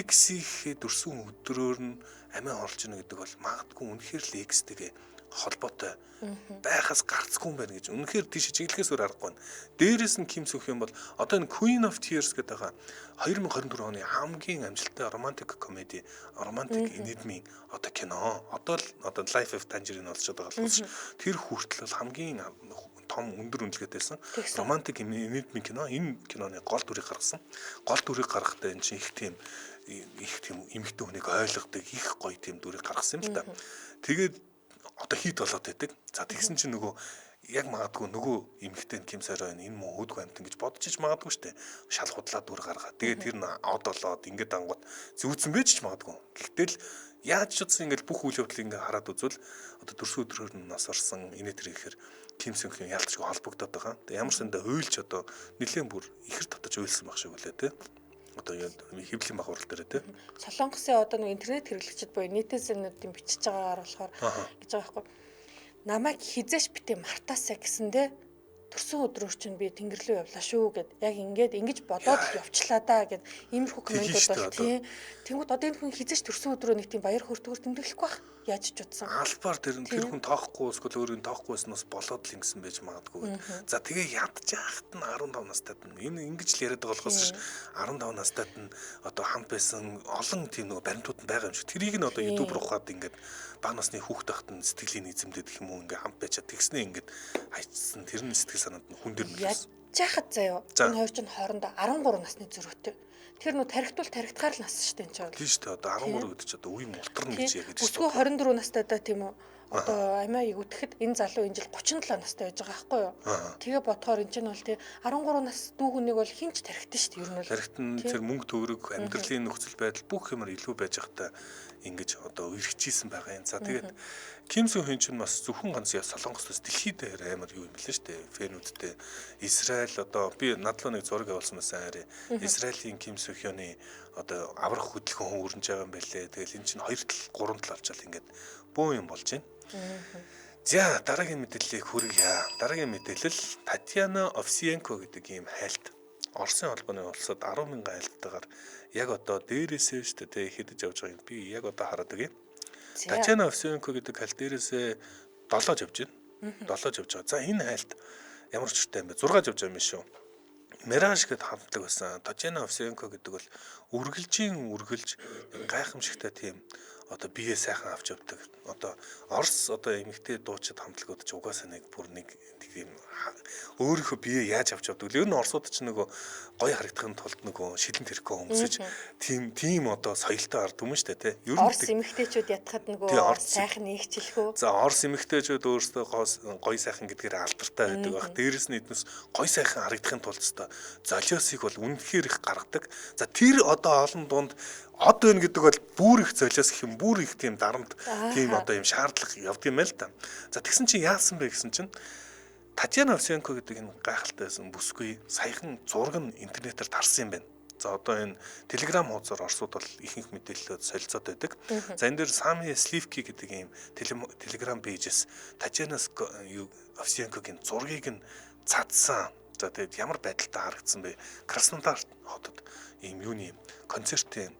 X-ийнхээ дөрсөн өдрөөр нь амиа орлож ийнэ гэдэг бол магадгүй үнэхээр л X-тэйгээ холбоотой байхаас гарцгүй юм байна гэж үнэхээр тийш чиглэхээс өөр аргагүй. Дээрээс нь Ким Сох Хён бол одоо энэ Queen of Tears гэдэг байгаа 2024 оны хамгийн амжилттай романтик комеди, романтик энидмийн одоо кино. Одоо л одоо Life of Tangerine болчиход байгаа болохоос тэр хүртэл хамгийн том өндөр үнэлгээтэйсэн романтик энидмийн кино. Энэ киноны гол дүрийг гаргасан. Гол дүрийг гаргахдаа энэ чинь их тийм эмэгтэй хүнийг ойлгодог их гоё тийм дүрийг гаргасан юм л та. Тэгээд одоо хит болоод байдаг. За тэгсэн чинь нөгөө яг магадгүй нөгөө эмэгтэй Ким Сарай энэ муу хөдгөө амтан гэж бодож ич магадгүй штэ. Шал худлаа дүр гаргаа. Тэгээд тэр нь од болоод ингээд ангууд зүүцэн байж ч магадгүй. Гэхдээ л яаж ч утсан ингээд бүх үйл явдлыг ингээд хараад үзвэл одоо дөрсөн өдрөөр нь нас орсон инээ тэр ихээр Ким Сох Хён ялцгүй холбогдоод байгаа. Тэгээд ямар сандаа уйлж одоо нэлээд бүр ихэр татаж уйлсан баг шиг үлээ те. Одоо хэвлэлийн бахурал дээр те. Солонгосын одоо нэг интернет хэрэглэгчид буюу нийтээсэнүүдийн бичиж байгаагаар болохоор гэж байгаа байхгүй. Намайг хизээш битээ мартаасаа гэсэндээ төрсөн өдрөөр чинь би тэнгэр рүү явлаа шүү гэд яг ингэж бодоод явчлаа да гэд иймэрхүү комментууд бол тийм. Тэнгүүд одоо энэ хүн хизээш төрсөн өдрөө нэг тийм баяр хөөртөгөр тэмдэглэхгүй байх. Яаж ч утсан. Албаар тэр хүн тоохгүй эсвэл өөрийн тоохгүй байснаас болоод л ингэсэн байж магадгүй. За тэгээ ядж яахт нь 15 настайд нь энэ ингэж л яриад байгаа болохоос 15 настайд нь одоо хамт байсан олон тийм нэг баримтууд нь байгаа юм шиг. Тэрийг нь одоо YouTube руу хаад ингээд баг насны хүүхд тахт нь сэтгэлийн эзэмдээд гэх юм уу ингээд хамт байчаад тэгснээ ингээд хайцсан тэр нь сэтгэл санаанд нь хүн дээр мэлсэн. Яахад заяа. Энэ хоёр ч хоорондоо 13 насны зөрүүтэй. Тэр нөө тархитгаар л нас шүү дээ энэ ч бол. Тийм шүү дээ. Одоо 13 үед ч одоо үеийн мултарна гэж яриад шүү. Өсгөө 24 настай да тийм үү. Одоо амиа игүтгэхэд энэ залуу энэ жил 37 настай байж байгаа байхгүй юу? Тэгээ бодохоор энэ ч нь бол тий 13 нас дүү хүнийг бол хинч тархитан шүү дээ. Ер нь бол тархитан тэр мөнгө төгрөг амьдралын нөхцөл байдал бүх юмар илүү байж байхдаа ингэж одоо үргэлжижсэн байгаа юм. За тэгээд Ким Сох Хён ч бас зөвхөн ганц Солонгостоос дэлхийд амар юу юм бэлээ шүү дээ. Фэнүүдтэй Израиль одоо би надлаа нэг зураг явуулсан байсан харъя. Израилийн Ким Сох Хёны одоо аврах хөдөлгөөн өрнөж байгаа юм байлээ. Тэгэл эн чинь 2 тал 3 тал авчаал ингээд бөө юм болж байна. За дараагийн мэдээллийг хүргье. Дараагийн мэдээлэл Татьяна Овсиенко гэдэг ийм хайлт Оросын холбооны улсад 10,000 хайлттайгаар яг одоо дээрээсээ шүү дээ хэдэж явж байгаа юм. Би яг одоо хараад өгье. Татьяна Овсиенко гэдэг хайлт дээрээсээ 7 явж байна. 7 явж байгаа. За энэ хайлт ямар ч үстэй юм бэ? 6 явж байгаа юм шүү. Мираж гэд хамтлаг байсан. Татьяна Овсиенко гэдэг бол үргэлж гайхамшигтай тийм одоо бие сайхан авч явдаг. Одоо Орос одоо эмэгтэй дуучид хамтлагууд ч угаасаа нэг бүр нэг тийм өөрийнхөө бие яаж авч явдаг. Ер нь Оросууд ч нөгөө гоё харагдахын тулд нөгөө шилэн тэрхүү өмсөж тийм одоо соёлтой ард түмэн шүү дээ, тий. Орос эмэгтэйчүүд ятхад нөгөө сайхан нэгчлэхүү. За Орос эмэгтэйчүүд өөрсдөө гоё сайхан гэдгээр алдартай байдаг баг. Дээрээс нь эднээс гоё сайхан харагдахын тулд өстой золиосыг бол үнэхээр их гаргадаг. За тэр одоо олон дунд од байна гэдэг бол бүр их золиос гэх юм бүр их тийм дарамт тийм одоо юм шаардлага явдаг юм л та. За тэгсэн чинь яасан бэ гэсэн чинь Татьяна Овсиенко гэдэг энэ гайхалтай байсан бүсгүй саяхан зураг нь интернетээр тарсан юм байна. За одоо энэ Telegram хуудасаар Оросууд бол ихэнх мэдээлэлүүд солилцоод байдаг. За энэ дээр Sami Slivki гэдэг ийм Telegram пэйжээс Татьяна Овсиенкогийн зургийг нь цадсан. За тэгээд ямар байдалтай харагдсан бэ? Краснодар хотод ийм юуны концертын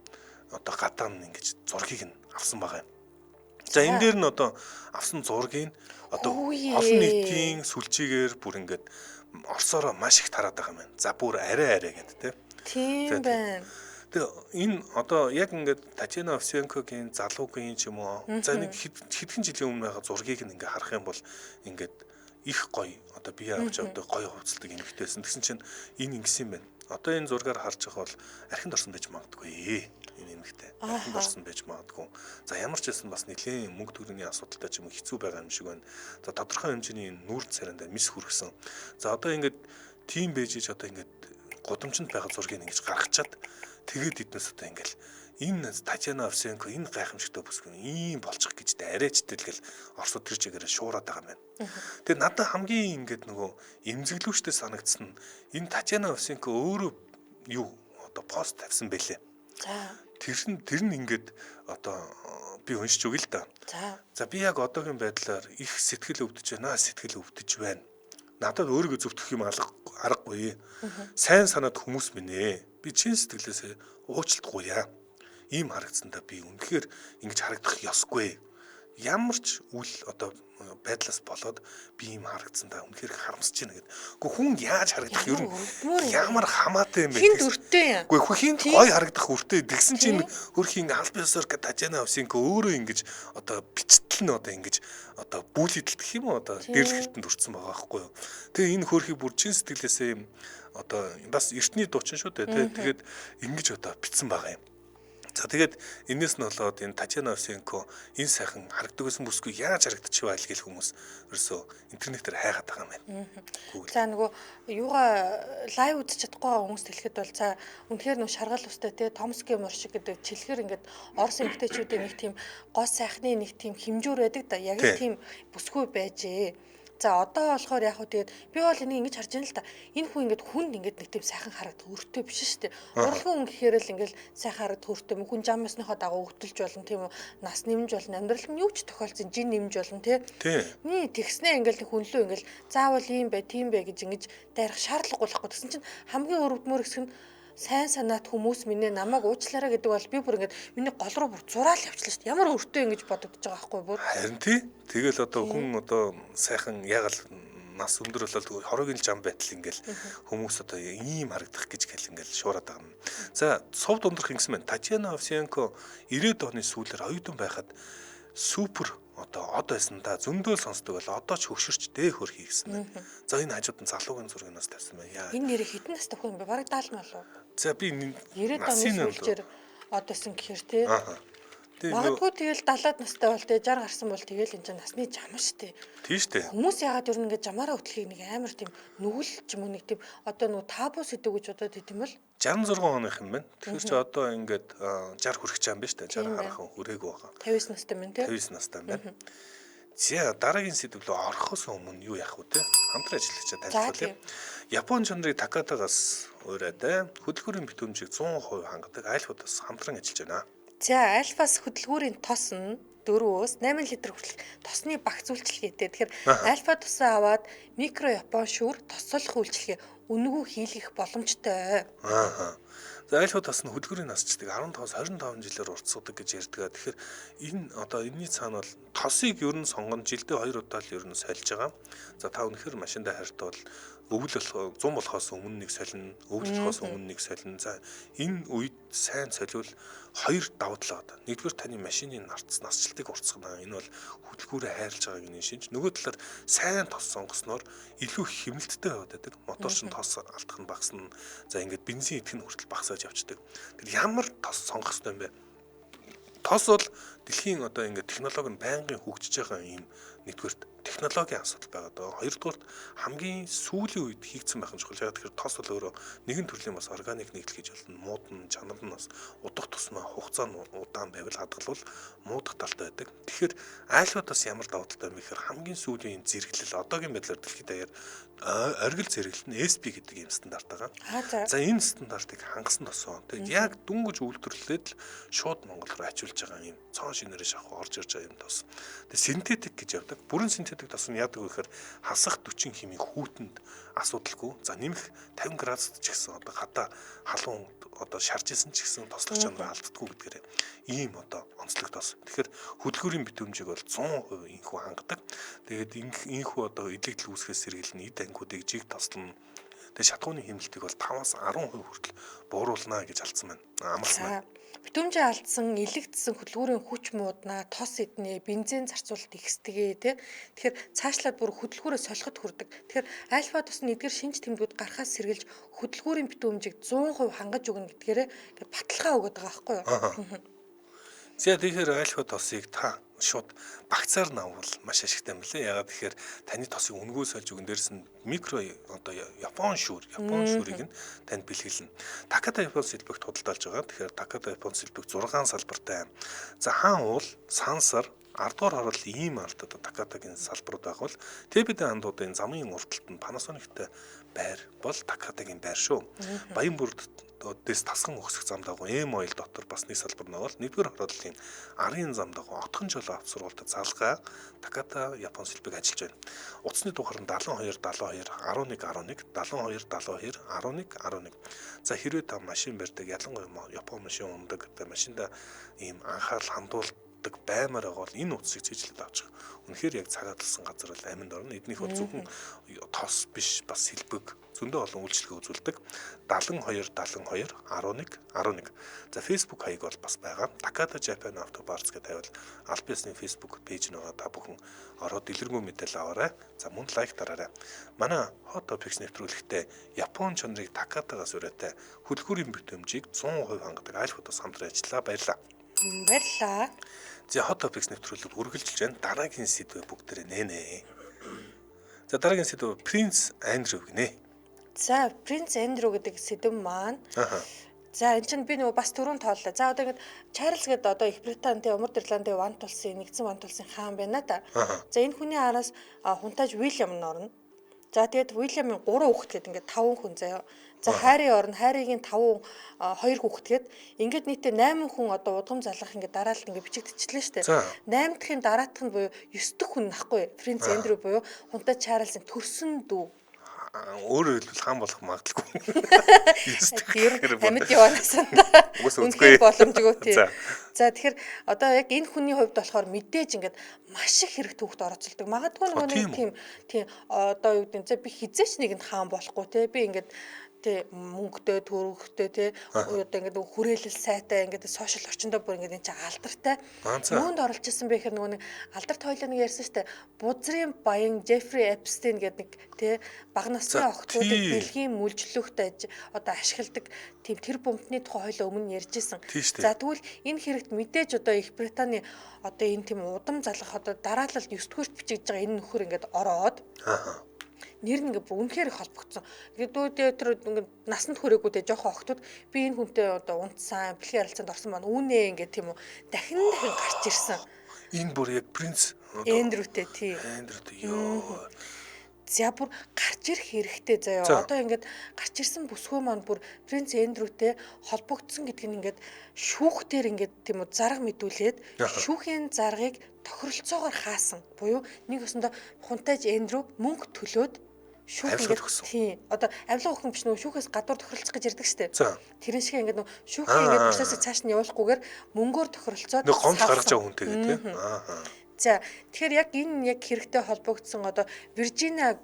одоо гадаа нь ингэж зургийг нь авсан байгаа юм. За энэ дээр нь одоо авсан зургийг одоо олон нийтийн сүлжээгээр бүр ингээд Оросоор маш их тараад байгаа юм байна. За бүр арай гэдэг тийм байна. Тэгээ энэ одоо яг ингээд Татьяна Овсиенкогийн залуугийн ч юм уу за нэг хэдхэн жилийн өмнө байгаа зургийг нь ингээд харах юм бол ингээд их гоё одоо бие авч явдаг гоё хувцалдаг эмэгтэйсэн. Тэгсэн чинь энэ ингэсэн юм байна. Одоо энэ зургаар харж байгаа бол архинд орсон байж магадгүй. Энэ эмэгтэй архинд орсон байж магадгүй. За ямар ч байсан бас нэлийн мөнгө төгрөгийн асуудалтай ч юм хэцүү байгаа юм шиг байна. За тодорхой хэмжээний нүүрэн царайнд мис хүргэсэн. За одоо ингээд тим бэжж одоо ингээд гудамжинд байгаа зургийг ингэж гаргачаад тэгээд эднээс одоо ингээд энэ Татьяна Овсиенко энэ гайхамшигтай бүсгүй ийм болчих гэж арайчтай л гэл Оросууд тэр чигээрээ шуураад байгаа юм байна. Тэгээд надад хамгийн ингээд нөгөө эмзэглүүштэй санагдсан нь энэ Татьяна Овсиенко өөрөө юу одоо пост тавьсан байлээ. За тэр нь ингээд одоо би уншиж өгье л да. За би яг одоогийн байдлаар их сэтгэл өвдөж байна, сэтгэл өвдөж байна. Надад өөрийгөө зөвтгөх юм аргагүй. Сайн санаад хүмүүс минь ээ. Би чин сэтгэлээсээ уучлалт гуйя. Ийм харагдсандаа би үнэхээр ингэж харагдах ёсгүй. Ямар ч үл одоо байдлаас болоод би ийм харагдсандаа үнэхээр харамсаж байна гэдэг. Гэхдээ хүн яаж харагдах ер нь ямар хамаатай юм бэ? Хинт өртөө. Гэхдээ хинт гой харагдах өртөө. Тэгсэн чинь хөрхийн албан ёсоор Татьяна Овсенко өөрөө ингэж одоо бичтэл нь одоо ингэж одоо бүлэдэлт гэх юм уу одоо гэрэл хэлтэнд хүрсэн байгаа байхгүй юу. Тэгээ энэ хөрхий бүр чин сэтгэлээсээ юм одоо бас эртний дуучин шүү дээ. Тэгээд ингэж одоо бичсэн байгаа юм. За тэгээд энэс нь болоод энэ Татьяна Овсенко энэ сайхан харагддаг гэсэн бүсгүй яаж харагдчихваа л гэх хүмүүс ерөөсөө интернетээр хайгаад байгаа юм байна. За нөгөө юугаа лайв үзэж чадахгүй байгаа хүмүүст хэлэхэд бол за үнэхээр нөгөө шаргал устай те Томский мор шиг гэдэг чихлэр ингээд Орос эмэгтэйчүүдийн нэг тийм гоо сайхны нэг тийм хэмжүүр байдаг да. Яг тийм бүсгүй байжээ. За одоо болохоор яг хөө тэгээд би бол энийг ингэж харж байна л да. Энэ хүн ингээд хүнд ингээд нэг тийм сайхан харагдах өртөө биш шүү дээ. Урлагийн хүн гэхээр л ингээд сайхан харагдах өртөө мөн хүн жам ясныхоо дагуу өгтөлж болно тийм үү. Нас нэмж болно. Амьдрал нь юу ч тохиолдсон жин нэмж болно тий. Ни тэгснээ ингээд хүнлүү ингээд заавал ийм бай тийм бай гэж ингэж дайрах шаардлагагүй болохгүй. Тэгсэн чинь хамгийн өрөвдмөр хэсэг нь сайн санаат хүмүүс минь намайг уучлаарай гэдэг бол би бүр ингээд миний гол руу бүр зураал явчихлаа шүү дээ. Ямар өртөө ингэж бодогдож байгаа байхгүй бүр. Харин тий. Тэгэл одоо хүн одоо сайхан яг л нас өндөр болол хорогийн зам байтал ингээл хүмүүс одоо ийм харагдах гэж гэл ингээл шуураад байгаа юм. За сувд ундрах ингэсэн байна. Татьяна Овсенко 90-ад оны сүүлээр оюутан байхад супер одоо байсандаа зөндөөл сонсдог бол одоо ч хөвшөрч дээх хөр хийгсэн байна. За энэ хажууд нь залуугийн зургаас тавьсан байна. Энэ нэр хитэн настай хүн бэ? Бараг 70 болов. За би 90-ад оны сүүлчээр одоосон гэхээр тий. Магадгүй тэгэл 70-аад настай бол тэгээ 60 гарсан бол тэгэл энэ чинь насны жам штэ. Тийм штэ. Хүмүүс ягаад ер нь ингэ жамаараа хөтлөхийг нэг амар тийм нүгэл ч юм уу нэг тийм одоо нөгөө табу сэдв гэж бодоод идэм бол 66 оных юм байна. Тэгэхээр чи одоо ингээд 60 хүрэх чам биш үү? 60 хараахан хүрээгүй байгаа. 50 настай байна тий. 50 настай байна. За дараагийн сэдв рүү орохоос өмнө юу яах вэ те? Хамтран ажиллагчаа танилцуулъя. Япон чанарыг Такатагаас уураад хөдөлгүүрийн битүүмжийг 100% хангадаг Альфадаас хамтран ажиллаж байна. За Альфас хөдөлгүүрийн тос нь 4-өөс 8 литр хүртэлх тосны багц үйлчилгээтэй. Тэгэхээр Альфа тосоо аваад микро Япон шүүр тослох үйлчилгээ үнэгүй хийлгэх боломжтой. За Альфа тос нь хөдөлгүүрийн насчдыг 15-аас 25 жилээр уртсуудаг гэж ярьдаг. Тэгэхээр энэ одоо энэний цаана бол тосыг ер нь сонгоно жилдээ 2 удаа л ер нь сольж байгаа. За та өнөхөр машиндаа харьтвал өвөл болох 100 болохоос өмнө нэг солино, өвөл болохоос өмнө нэг солино. За энэ үед сайн солиул 2 давуу тал байна. Нэгдүгээр таны машины насжилтыг уртсгана. Энэ бол хөдөлгүүрээ хайрлаж байгааг нь шинж. Нөгөө талаар сайн тос сонгосноор илүү хэмнэлттэй яваад байдаг. Мотор шин тос алдах нь багасна. За ингээд бензин идэх нь хүртэл багасаад явчихдаг. Тэр ямар тос сонгох ёстой юм бэ? Тос бол дэлхийн одоо ингээд технологи нь байнгын хөгжиж байгаа юм нэгдүгээрт технологийн асуудал байгаа даа. Хоёрдугаарт хамгийн сүүлийн үед хийгдсэн байх нь чухал. Яг тэгэхээр тос бол өөрөө нэгэн төрлийн бас органик нэгдэл гэж болно. Муудан чанар нь бас удах тусмаа хугацаа нь удаан байвал хадгалвал муудах талтай байдаг. Тэгэхээр альва тос ямар давуу талтай юм бэ гэхээр хамгийн сүүлийн зэрэглэл одоогийн байдлаар дэлхийд даяар оргил зэрэглэл нь SP гэдэг юм стандарт байгаа. За энэ стандартыг хангасан тосоо. Тэгээд яг дүнгэж үйлдвэрлээд л шууд Монгол руу ачуулж байгаа юм. Цоон шинээрээ шахуу орж ирж байгаа юм тос. Тэгээд синтетик гэж явдаг. Бүрэн синтетик тос нь яадаг вэ гэхээр хасах 40 хэмийн хүүтэнд асуудалгүй. За нэмэх 50 градусд ч гэсэн одоо хадаа халуун одоо шарж исэн ч гэсэн тослох чанар алддаггүй гэдгээр ийм одоо онцлог тос. Тэгэхээр хөдөлгүүрийн битүүмжийг бол 100% инхүү хангадаг. Тэгээд инхүү одоо илэгдэл үүсгэхээс сэргийлнэ, эд ангиудыг жиг тослно. Тэгээд шатгууны хэмнэлтийг бол 5-аас 10% хүртэл бууруулна гэж алдсан байна. Амласан байна. Битүүмжээ алдсан, илэгдсэн хөдөлгүүрийн хүч муудна, тос эднэ, бензин зарцуулалт ихсдэгэ тий. Тэгэхээр цаашлаад бүр хөдөлгүүрээ солиход хүрдэг. Тэгэхээр альфа тос нь эдгээр шинж тэмдгүүд гарахаас сэргийлж хөдөлгүүрийн битүүмжийг 100% хангаж өгнө гэдгээрээ баталгаа өгöd байгаа байхгүй юу? За тэгэхээр альфа тосыг та шууд багцаар наввал маш ашигтай юм лээ. Ягаад тэгэхээр таны тосын үнгөө сольж өгөн дээрс нь микро одоо Япон шүүрийг нь танд бэлгэлнэ. Таката Япон сэлбэгт худалдаалж байгаа. Тэгэхээр Таката Япон сэлбэг 6 салбартай. За хаан уул, сансар, 10 дугаар хорол ийм ард одоо Такатагийн салбарууд байх бол Тэбэдэ андуудын замын урталт нь Panasonic-тэй байр бол Такатагийн байр шүү. Баян бүрдээс тасган өгсөх зам дагуу M-oil дотор бас нэг салбар нь бол 1-р хоролын арын зам дагуу отхон жолоо авт сургуультай залгаа Таката Япон сэлбэг ажиллаж байна. Утасны дугаар нь 72 72 11 11 72 72 11 11. За хэрвээ та машин барьдаг, ялангуяа Япон машин ундаг, машинда ийм анхаарал хандуулдаг баймаар байгаа бол энэ утсыг цэжлээд авчих. Үнэхээр яг цагаатлсан газар бол аминд орно. Эднийх бол зөвхөн тос биш, бас сэлбэг зөндөө олон үйлчлэгээ үзүүлдэг. 72 72 11 11. За Facebook хаяг бол бас байгаа. Takata Japan Auto Parts гэдэг тавил аль биесний Facebook пэйж нэгээ та бүхэн ороод дэлгэрэнгүй мэдээлэл аваарай. За мөн лайк дараарай. Манай Hot Topics нэвтрүүлэгтээ Япон чанарыг Takatагаас ураатай хөдөлгүүрийн бүтэмжийг 100% хангадаг аль хотоос хамтран ажиллаа. Баярлалаа. Баярлалаа. За Hot Topics нэвтрүүлэг үргэлжилж байна. Дараагийн сэдвээ бүгдээрээ нэнэ. За дараагийн сэдв Принц Андрю гинэ. За Принц Андрю гэдэг сэдв маань. За энэ чинь би нөгөө бас түрүүн тооллоо. За одоо ингээд Чарльз гэдэг одоо Их Британийн Умард Ирландын вант улсын нэгдсэн вант улсын хаан байна да. За энэ хүний араас хунтааж Уильям нь орно. За тэгээд Уильямын 3 хүүхэд гэдэг ингээд 5 хүн заяа. За Харри орно. Харригийн 2 хүүхэдгээд ингээд нийтээ 8 хүн одоо удгам залгах ингээд дараалал ингээд бичигдчихлээ шүү дээ. 8 дахын дараатах нь буюу 9 дахь хүн нахгүй. Принц Андрю буюу хунтааж Чарльзын төрсөн дүү. Өөрөөр хэлбэл хаан болох магадaltaй. Тэр амьд яваанаас нь үнэхээр боломжгүй тий. За тэгэхээр одоо яг энэ хүний хувьд болохоор мэдээж ингээд маш их хэрэг төвхт оролцолдог. Магадгүй нэг тийм одоо юу гэдэг нь би хизээч нэгэнд хаан болохгүй тий. Би ингээд тий мөнгөтэй төрөхтэй тий одоо ингээд хүрээлэл сайтай ингээд сошиал орчиндөө бүр ингээд энэ чинь алдартай юунд оролж ирсэн бэ гэхээр нөгөө нэг алдарт хоёлоо нэг ярьсан штэ бузрын баян Джеффри Эпстейн гэдэг нэг тий бага насны охтуудыг бэлгийн мүлжлөхтэй одоо ашигладаг тийм тэр бомбны тухай хоёлоо өмнө ярьжсэн. За тэгвэл энэ хэрэгт мэдээж одоо Их Британий одоо энэ тийм удам залгах одоо дараалал 9-р бичиж байгаа энэ нөхөр ингээд ороод нэр нь ингээ үнэхээр их холбогдсон. Тэгээд тэр ингээ насанд хүрээгүй те жоохон охтууд би энэ хүнтэй одоо унтсан, бэлгийн харилцаанд орсон маань үүнээ ингээ тийм үү дахин гарч ирсэн. Энэ бүр яг принц Эндрютэй тий. Эндрютэй ёо. За бүр гарч ирэх хэрэгтэй заяа. Одоо ингээд гарч ирсэн бүсгүй маань бүр принц Эндрютэй холбогдсон гэдг нь ингээд шүүхтэр ингээд тийм үү зарга мэдүүлээд шүүхийн заргыг тохиролцоогоор хаасан. Буюу нэг өсөндө хунтааж Эндрю мөнгө төлөөд шүүх ингээд тий. Одоо авилга охин биш нөгөө шүүхээс гадуур тохиролцох гэж ярьдаг штеп. Тэрэн шиг ингээд нөгөө шүүхийг ингээд процессыг цааш нь явуулахгүйгээр мөнгөөр тохиролцоод нэг гомд гаргаж байгаа хүнтэй гэдэг тий. За тэгэхээр яг энэ яг хэрэгтэй холбогдсон одоо Виржиниа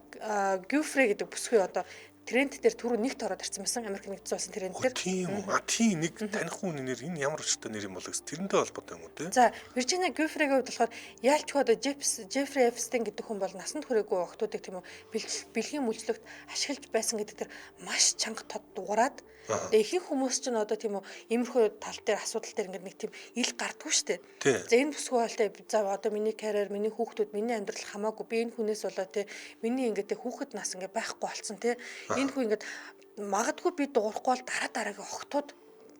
Гюфре гэдэг бүсгүй одоо тренд дээр түрүү нэгт ороод ирсэн байсан Америк нэгдсэн улсын тренд дээр. Тийм үү. Тийм нэг таних хүн нэр энэ ямар өчтэй нэр юм бол гэсэн тэрнтэй холбоотой юм уу те? За Виржиниа Гюфрегийн хувьд болохоор яалч одоо Джеффри Эпстейн гэдэг хүн бол насанд хүрээгүй охтуудыг тийм үү бэлгийн мүлжлөгт ашиглаж байсан гэдэг тэр маш чанга тод дуурайд тэгээ ихэнх хүмүүс ч н одоо тийм үү иймэрхүү тал дээр асуудал дээр ингээд нэг тийм ил гардгүй штэ. За энэ бүсгүй болтой за одоо миний карьер, миний хүүхдүүд, миний амьдрал хамаагүй би энэ хүнээс болоо те миний ингээд хүүхэд нас ингээд байхгүй болцсон те энэ хүн ингээд магадгүй би дуурахгүй бол дараагийн охтууд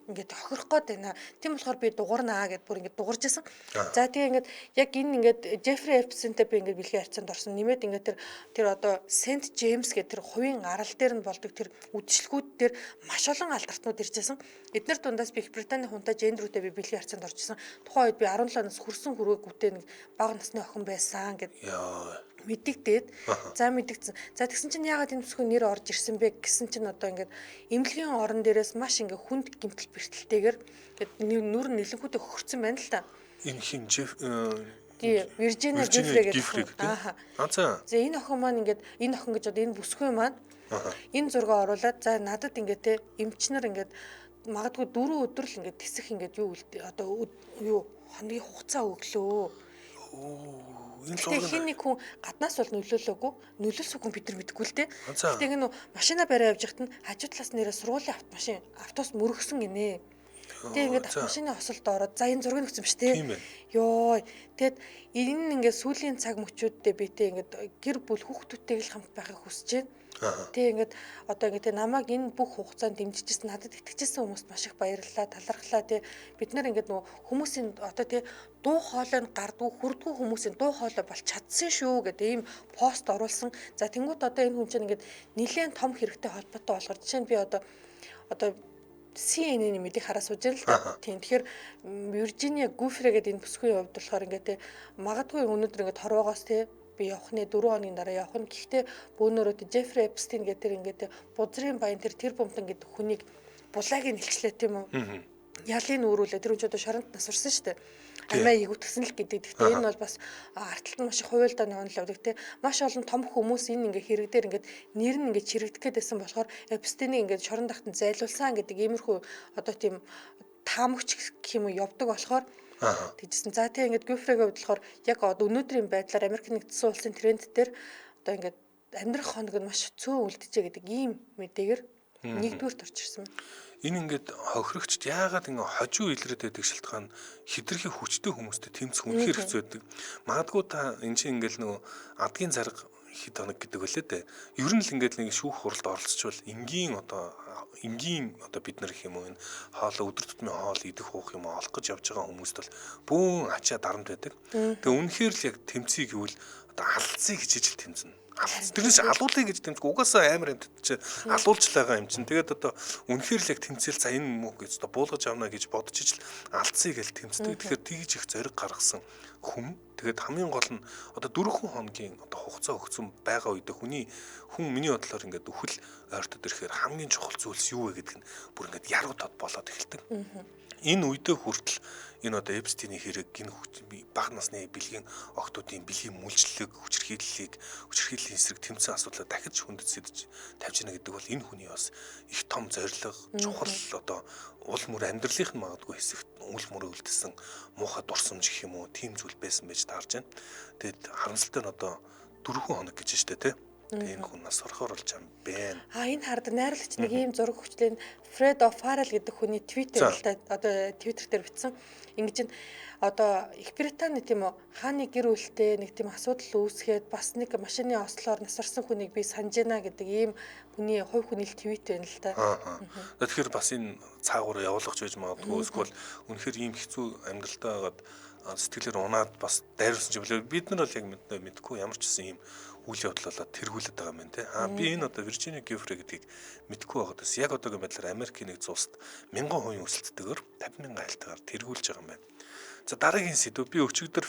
ингээд тохирох гээд байна. Тийм болохоор би дуурнаа гэд бүр ингээд дуурж исэн. За тэгээ ингээд яг энэ ингээд Джеффри Эпстейнтэй би ингээд бэлгийн харьцаанд орсон. Нэмээд ингээд тэр одоо Сент Джеймс гэдэг тэр хувийн арал дээр нь болдог тэр үдшилгүүд дээр маш олон алдартнууд иржсэн. Эднэр дундаас би Их Британий хунтааж Эндрютэй би бэлгийн харьцаанд орж исэн. Тухайн үед би 17 нас хүрсэн хүрээгүй нэг бага насны охин байсан гэд мэддэгдээд за мэддэгдсэн. За тэгсэн чинь яагаад энэ бүсгүй нэр орж ирсэн бэ гэсэн чинь одоо ингээд эмнэлгийн орон дээрээс маш ингээд хүнд гэмтэл бэртэлтэйгээр нүр нэлэнхүүтэй хөрцөн байна л та. Энэ хин Виржиниа Гюфре гэдэг. За энэ охин маань ингээд энэ охин гэж одоо энэ бүсгүй маань энэ зургаа оруулаад за надад ингээд те эмчнэр ингээд магадгүй 4 өдөр л ингээд тисэх ингээд юу одоо юу хоногийн хугацаа өглөө. Тэгээ хин нэг хүн гаднаас бол нөлөөлөөгүй. Нөлөөлсөн хүн бид нар мэдэхгүй л дээ. Гэтэ ингэ машина бариа явж байхад нь хажуу талаас нэрээ сургуулийн автобус мөргсөн гинэ. Тэгээ ингээд автомашины осолд ороод за энэ зургийг өгсөн биш тий. Тийм ээ. Йоо. Тэгэд энэ ингээд сүүлийн цаг мөчүүддээ би тий ингээд гэр бүл хүүхдүүдтэйг л хамт байхыг хүсэж байна. Тэгээ ингээд одоо ингээд намайг энэ бүх хугацаанд дэмжижсэн надад итгэжсэн хүмүүст маш их баярлалаа, талархлаа тий. Бид нар ингээд нөгөө хүмүүсийн одоо тий дуу хоолойнд гардгүй хүрдгүй хүмүүсийн дуу хоолой бол чадсан шүү гэдэг ийм пост оруулсан. За тэнгуут одоо энэ хүн чинь ингээд нэлээд том хэрэгтэй холбоотой болохоор жишээ нь би одоо CNN-ийн мэдээ хараа сууж байна л да. Тийм. Тэгэхээр Виржиниа Гуфрэ гэдэг энэ бүсгүйн хувьд болохоор ингээд тий магадгүй өнөөдөр ингээд хорвоогоос тий би явахны 4 хоногийн дараа явах нь. Гэхдээ бөөнөрөө Жеффри Эпстейн гэдэг ингээд бузрын баян тэр бомтон гэдэг хүнийг булаагийн нэлчлээ тийм үү? Ялын өөрүүлээ тэр хүн ч одоо шоронд насварсан шүү дээ. Амиа игүтгсэн л гэдэг. Гэхдээ энэ бол бас арталт нь маш их хуйлдаа онол явдаг те. Маш олон том хүмүүс энэ ингээ хэрэг дээр ингээд нэр нь ингээ чирэгдэх гэдсэн болохоор Эпстейнийг ингээ шорон дахтанд зайлуулсан гэдэг иймэрхүү одоо тийм таамагч гэх юм уу явдаг болохоор тэгжсэн. За тийм ингээд Гуфрэгийн хувьд болохоор яг өнөөдрийн байдлаар Америк нэгдсэн улсын тренд дээр одоо ингээд амьдрах хоног нь маш цөөн үлдэжээ гэдэг ийм мэдээгээр нэгдүгээрт орж ирсэн. Энэ ингээд хохирогчд яагаад ингээ хожуу илрээд байдаг шалтгаан хитрхи хүчтэй хүмүүстэй тэмцэх үнэхээр хэцүү байдаг. Магадгүй та энэ чинь ингээл нөгөө адгийн зарга хэд хоног гэдэг үлээ дээ. Ер нь л ингээд нэг шүүх хуралд оролцчихвол энгийн одоо бид нар гэх юм уу энэ хоолой өдөр тутмын хоол идэх уух юм олох гэж явж байгаа хүмүүст бол бөөн ачаа дарамт байдаг. Тэгээ үнэхээр л яг тэмцэе гэвэл одоо алдцыг хичээж тэмцэнэ. Тэрнээс алуулъя гэж тэмцэх угаасаа амар амт чи алуулж байгаа юм чинь. Тэгээд одоо үнэхээр л яг тэмцэл за энэ мөх гэж одоо буулгаж авна гэж бодож ижил алдцыг л тэмцдэг. Тэгэхээр тэгж их зориг гаргасан хүн. Тэгээд хамгийн гол нь одоо 4 хоногийн одоо хугацаа өгсөн байгаа үед хүн миний бодлоор ингээд өхөл ойртод ирэхээр хамгийн чухал зүйлс юу вэ гэдэг нь бүр ингээд яруу тод болоод эхэлдэг. Энэ үедээ хүртэл энэ одоо Эпстейний хэрэг гин бага насны бэлгийн охтуудын бэлгийн мүлжлэг хүчирхийллийн эсрэг тэмцэн асуудлаа дахиж хүндэт сэдэж тавьж гэнэ гэдэг бол энэ хүний бас их том зорилго чухал одоо уул мөр амьдралынх нь магадгүй хэсэгт уул мөр үлдсэн муухай дурсамж гэх юм уу тийм зүйл байсан байж таарж байна. Тэгэд харамсалтай нь одоо 4 хоног гэж штэ тий. Тэгээ энэ хүн нас орохоор болж юм бэ. Энэ хард найрлагч нэг ийм зураг хүчлэн Фред О'Фаррелл гэдэг хүний Twitter одоо Twitter дээр бичсэн. Ингэж одоо Их Британи тийм үү хааны гэр бүлтэй нэг тийм асуудал үүсгээд бас нэг машины ослоор нас орсон хүнийг би санаж байна гэдэг ийм хүний хувь хүний твит байна л да. Тэгэхээр бас энэ цаагаараа явуулах гэж магадгүй эсвэл үнэхээр ийм хэцүү амьдралдаа байгаад сэтгэлээр унаад бас дайрсан ч юм бид нар бол яг мэдгүй ямар ч гэсэн ийм үйл явдал болоод тэргүүлээд байгаа юм байна те. Би энэ одоо Виржиниа Гуфрэ гэдгийг мэдгүй байгаад бас яг одоогийн байдлаар Америкийн нэгдсэн улсад 1000% өсөлттэйгээр 50,000 айлтгаар тэргүүлж байгаа юм байна. За дараагийн сэдв би өчигдөр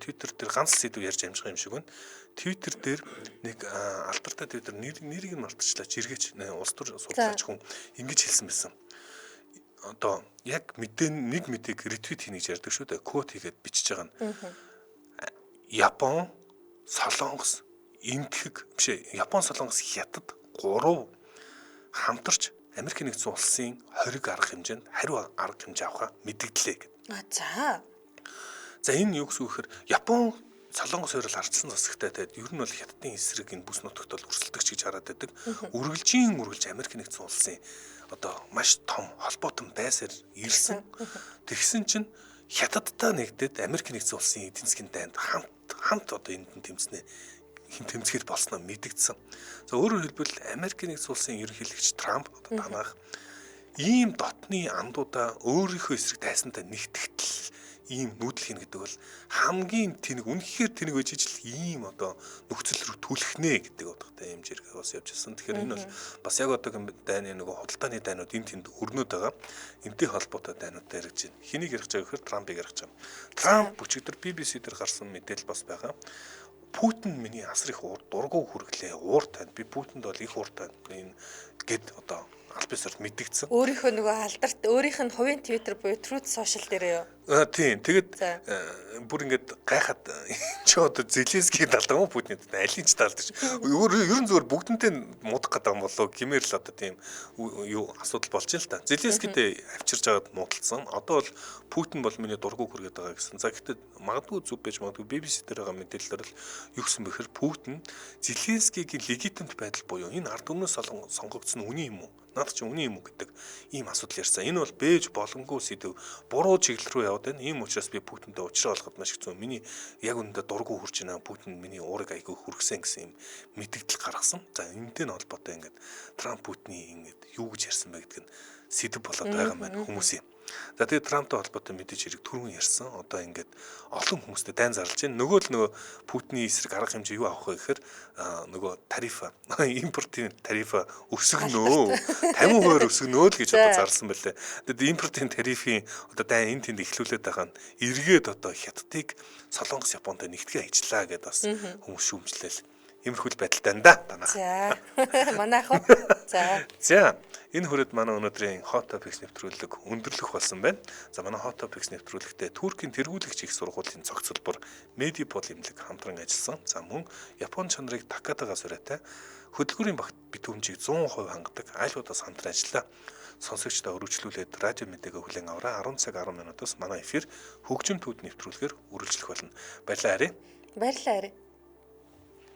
Twitter дээр ганц сэдв ярьж амжих юм шиг байна. Twitter дээр нэг алдартай Twitter нэрийг нь мартчихлаа жиргээч улс төр судлаач хүн ингэж хэлсэн байсан. Одоо яг нэг мэдээг ретвит хийнэ гэж ярьдаг шүү дээ. Код хийгээд бичиж байгаа нь. Япон, Солонгос, Япон, Солонгос, Хятад 3 хамтарч Америк нэгдсэн улсын 20 арга хэмжээнд хариу арга хэмжээ авахаа мэдгдлээ гэдэг. За энэ юу гэсэн үг гэхээр Япон, Солонгос хоёр л ардсан засагтай тэгээд ер нь бол Хятадын эсрэг энэ бүс нутагт бол өрсөлдөгч гэж хараад байдаг. Үргэлж Америк нэгдсэн улсын одоо маш том холбоотон байсаар ирсэн. Тэгсэн чинь Хятадтай нэгдээд Америк нэгдсэн улсын эдийн засгийн дайнд хамт одоо энд тэмцгээд болсноо мэдэгдсэн. За өөрөөр хэлбэл Америк нэгдсэн улсын ерөнхийлөгч Трамп одоо танах ийм дотны андуудаа өөрийнхөө эсрэг дайсантай нэгтгэл ийм нүүдэл хийнэ гэдэг бол хамгийн үнэхээр тэнэг байж ижил ийм одоо нөхцөл рүү түлхнэ гэдэг утгатай юм зэрэг бас явж ирсэн. Тэгэхээр энэ бол бас яг одоогийн дайны нөгөө худалдааны дайнууд тэнд өрнөд байгаа. Энтэй холбоотой дайнуудтай яригдж байна. Хэнийг ярих гэж байгаа гэхээр Трампыг ярих гэж байна. Трамп өчигдөр BBC дээр гарсан мэдээлэл бас байгаа. Путин миний асар их дургу хүргэлээ. Уур танд би Путинд бол их уур танд энэ гэд одоо аль бисаар мэдгдсэн. Өөрийнхөө нөгөө алдарт өөрийнх нь хувийн Twitter буюу Truth Social дээр юу? Тийм. Тэгээд бүр ингээд гайхаад чи одоо Зеленский талдаа мó Путинд алийг ч талдаж. Ерөн зүгээр бүгдэнтэй муудах гэдэг юм болоо гэмээр л одоо тийм юу асуудал болж байна л та. Зеленскийтэй авчирж байгаад муудалцсан. Одоо бол Путин бол миний дургу хүргээд байгаа гэсэн. За гэхдээ магадгүй зүг байж магадгүй BBC дээр байгаа мэдээлэлээр л юу гэсэн бэхээр Путин Зеленскийгийн легитимт байдал буюу энэ ард өмнөөс сонгогдсон үний юм уу? Наад чи үний юм уу гэдэг ийм асуудал ярьсан. Энэ бол бэж боломгүй сэдв буруу чиглэл рүү яваад байна. Ийм учраас би Путинтэй уулзраа болоход маш хэцүү. Миний яг үүндээ дургу хурж байна. Путин миний уурыг айгүй хүргсэн гэсэн юм мэдээлэл гаргасан. За энэтэй нь холбоотой ингээд Трамп Путиний ингээд юу гэж ярьсан бэ гэдэг нь сэдв болоод байгаа юм байна хүмүүсийн. За тэгээд Трамптай холбоотой мэдээж хэрэг түрүүн ярьсан. Одоо ингээд олон хүмүүстэй дайн зарлж байна. Нөгөө Путиний эсрэг арга хэмжээ юу авах вэ гэхээр нөгөө тариф импортын тариф өсгөнөө 50% өсгөнөө л гэж одоо зарласан байлээ. Тэгээд импортын тарифын одоо дайн энэ тэнд эхлүүлээд байгаа нь эргээд одоо Хятадыг Солонгос Японтой нэгтгэе ажиллаа гэдээ бас хүмүүс шүүмжлээл. Иймэрхүү байдалтай энэ да. За. Манай ах. За. Энэ хүрээд манай өнөөдрийн Hot Topics нэвтрүүлэг өндөрлөх болсон байна. За манай Hot Topics нэвтрүүлэгтээ Туркийн тэргүүлэгч их сургуулийн цогцлбор Медипол эмнэлэг хамтран ажилласан. За мөн Японы чанарыг Такадага сураатай хөдөлгүүрийн багт битүүмжийг 100% хангадаг айлуудаас хамтран ажиллаа. Сонсогчдоо өргөжлүүлээд радио мэдээгээ хүлээн аваарай. 10 цаг 10 минутаас манай эфир хөгжим төвд нэвтрүүлгээр үргэлжлэх болно. Баярлалаа. Баярлалаа.